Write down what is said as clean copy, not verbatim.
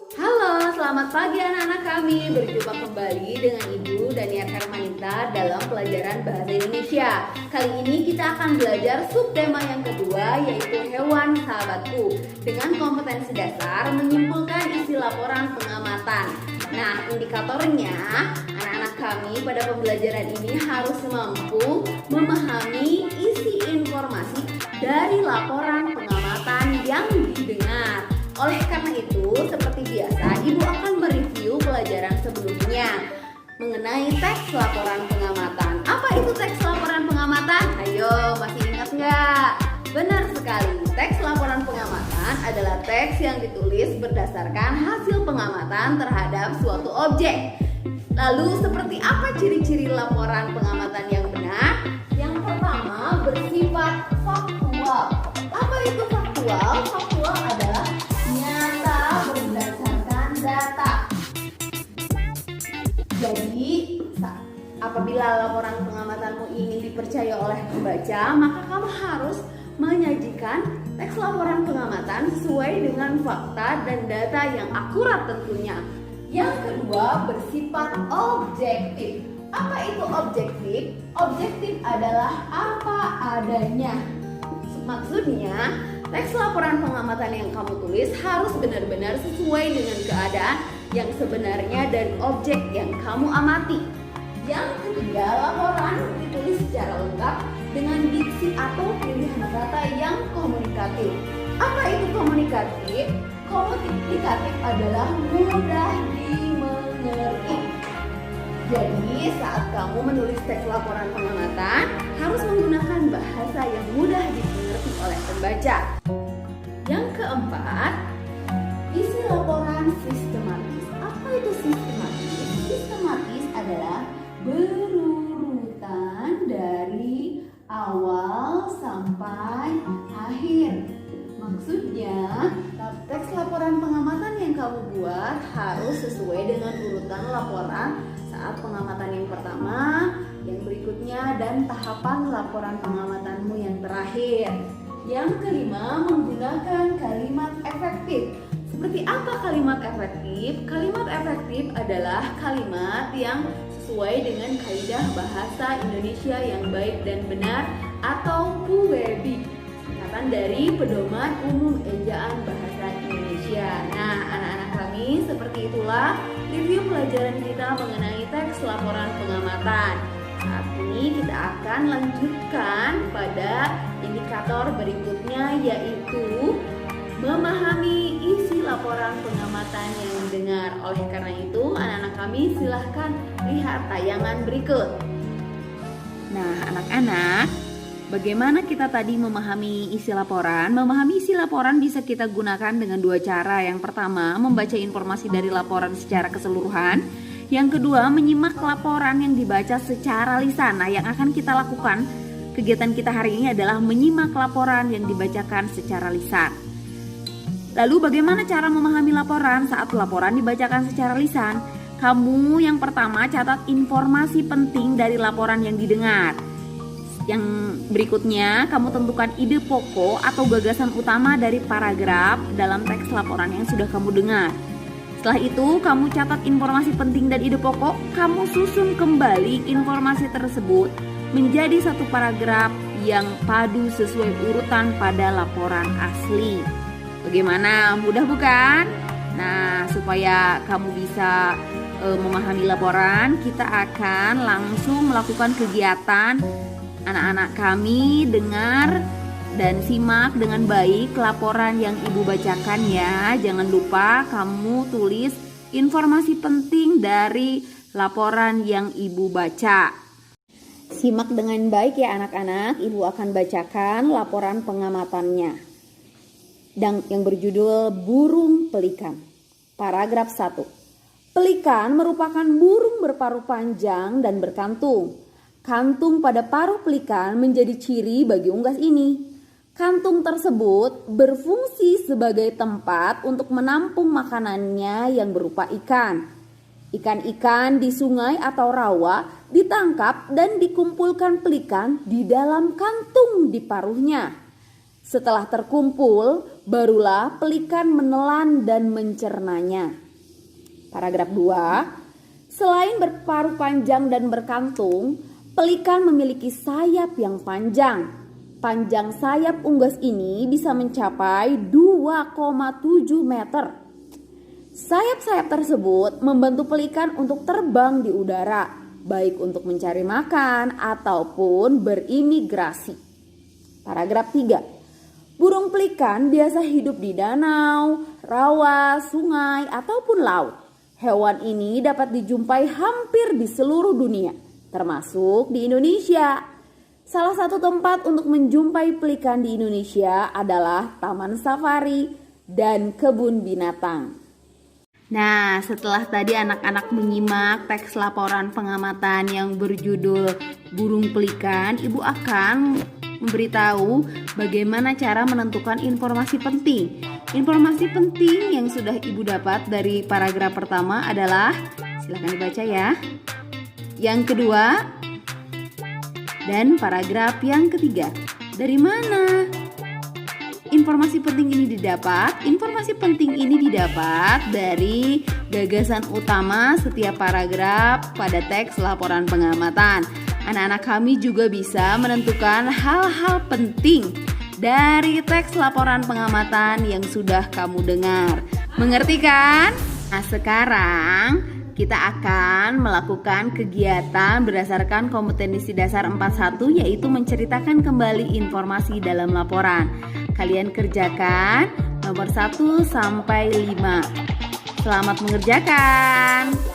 Halo, selamat pagi anak-anak kami. Berjumpa kembali dengan Ibu Daniar Hermanita dalam pelajaran Bahasa Indonesia. Kali ini kita akan belajar subtema yang kedua, yaitu hewan sahabatku, dengan kompetensi dasar menyimpulkan isi laporan pengamatan. Nah, indikatornya anak-anak kami pada pembelajaran ini harus mampu memahami isi informasi dari laporan pengamatan yang didengar. Oleh karena itu, seperti biasa, Ibu akan mereview pelajaran sebelumnya mengenai teks laporan pengamatan. Apa itu teks laporan pengamatan? Ayo, masih ingat nggak? Benar sekali, teks laporan pengamatan adalah teks yang ditulis berdasarkan hasil pengamatan terhadap suatu objek. Lalu, seperti apa ciri-ciri laporan pengamatan yang benar? Yang pertama, bersifat faktual. Apa itu faktual? Faktual adalah nyata berdasarkan data. Jadi, apabila laporan pengamatanmu ingin dipercaya oleh pembaca, maka kamu harus menyajikan teks laporan pengamatan sesuai dengan fakta dan data yang akurat tentunya. Yang kedua, bersifat objektif. Apa itu objektif? Objektif adalah apa adanya. Maksudnya, teks laporan pengamatan yang kamu tulis harus benar-benar sesuai dengan keadaan yang sebenarnya dari objek yang kamu amati. Yang ketiga, laporan ditulis secara lengkap dengan diksi atau pilihan kata yang komunikatif. Apa itu komunikatif? Komunikatif adalah mudah dimengerti. Jadi, saat kamu menulis teks laporan pengamatan, harus menggunakan bahasa yang mudah dimengerti oleh pembaca. Yang keempat, isi laporan sistematis. Apa itu sistematis? Sistematis adalah berurutan dari awal sampai akhir. Maksudnya, teks laporan pengamatan yang kamu buat harus sesuai dengan urutan laporan saat pengamatan yang pertama, yang berikutnya, dan tahapan laporan pengamatanmu yang terakhir. Yang kelima, menggunakan kalimat efektif. Seperti apa kalimat efektif? Kalimat efektif adalah kalimat yang sesuai dengan kaidah bahasa Indonesia yang baik dan benar atau PUBEBI, singkatan dari Pedoman Umum Ejaan Bahasa Indonesia. Nah, anak-anak kami, seperti itulah review pelajaran kita mengenai teks laporan pengamatan. Saat ini kita akan lanjutkan pada indikator berikutnya, yaitu memahami isi laporan pengamatan yang didengar. Oleh karena itu, anak-anak kami silahkan lihat tayangan berikut. Nah, anak-anak, bagaimana kita tadi memahami isi laporan? Memahami isi laporan bisa kita gunakan dengan dua cara. Yang pertama, membaca informasi dari laporan secara keseluruhan. Yang kedua, menyimak laporan yang dibaca secara lisan. Nah, yang akan kita lakukan, kegiatan kita hari ini adalah menyimak laporan yang dibacakan secara lisan. Lalu bagaimana cara memahami laporan saat laporan dibacakan secara lisan? Kamu yang pertama catat informasi penting dari laporan yang didengar. Yang berikutnya, kamu tentukan ide pokok atau gagasan utama dari paragraf dalam teks laporan yang sudah kamu dengar. Setelah itu, kamu catat informasi penting dan ide pokok, kamu susun kembali informasi tersebut menjadi satu paragraf yang padu sesuai urutan pada laporan asli. Bagaimana? Mudah bukan? Nah, supaya kamu bisa memahami laporan, kita akan langsung melakukan kegiatan. Anak-anak kami dengar dan simak dengan baik laporan yang Ibu bacakan ya. Jangan lupa kamu tulis informasi penting dari laporan yang Ibu baca. Simak dengan baik ya anak-anak. Ibu akan bacakan laporan pengamatannya. Dan yang berjudul Burung Pelikan. Paragraf 1. Pelikan merupakan burung berparuh panjang dan berkantung. Kantung pada paruh pelikan menjadi ciri bagi unggas ini. Kantung tersebut berfungsi sebagai tempat untuk menampung makanannya yang berupa ikan. Ikan-ikan di sungai atau rawa ditangkap dan dikumpulkan pelikan di dalam kantung di paruhnya. Setelah terkumpul, barulah pelikan menelan dan mencernanya. Paragraf 2. Selain berparuh panjang dan berkantung, pelikan memiliki sayap yang panjang. Panjang sayap unggas ini bisa mencapai 2,7 meter. Sayap-sayap tersebut membantu pelikan untuk terbang di udara, baik untuk mencari makan ataupun berimigrasi. Paragraf 3. Burung pelikan biasa hidup di danau, rawa, sungai, ataupun laut. Hewan ini dapat dijumpai hampir di seluruh dunia, termasuk di Indonesia. Salah satu tempat untuk menjumpai pelikan di Indonesia adalah taman safari dan kebun binatang. Nah, setelah tadi anak-anak menyimak teks laporan pengamatan yang berjudul Burung Pelikan, Ibu akan memberitahu bagaimana cara menentukan informasi penting. Informasi penting yang sudah Ibu dapat dari paragraf pertama adalah, silakan dibaca ya, yang kedua, dan paragraf yang ketiga. Dari mana informasi penting ini didapat? Informasi penting ini didapat dari gagasan utama setiap paragraf pada teks laporan pengamatan. Anak-anak kami juga bisa menentukan hal-hal penting dari teks laporan pengamatan yang sudah kamu dengar. Mengerti kan? Nah, sekarang kita akan melakukan kegiatan berdasarkan kompetensi dasar 41, yaitu menceritakan kembali informasi dalam laporan. Kalian kerjakan nomor 1 sampai 5. Selamat mengerjakan.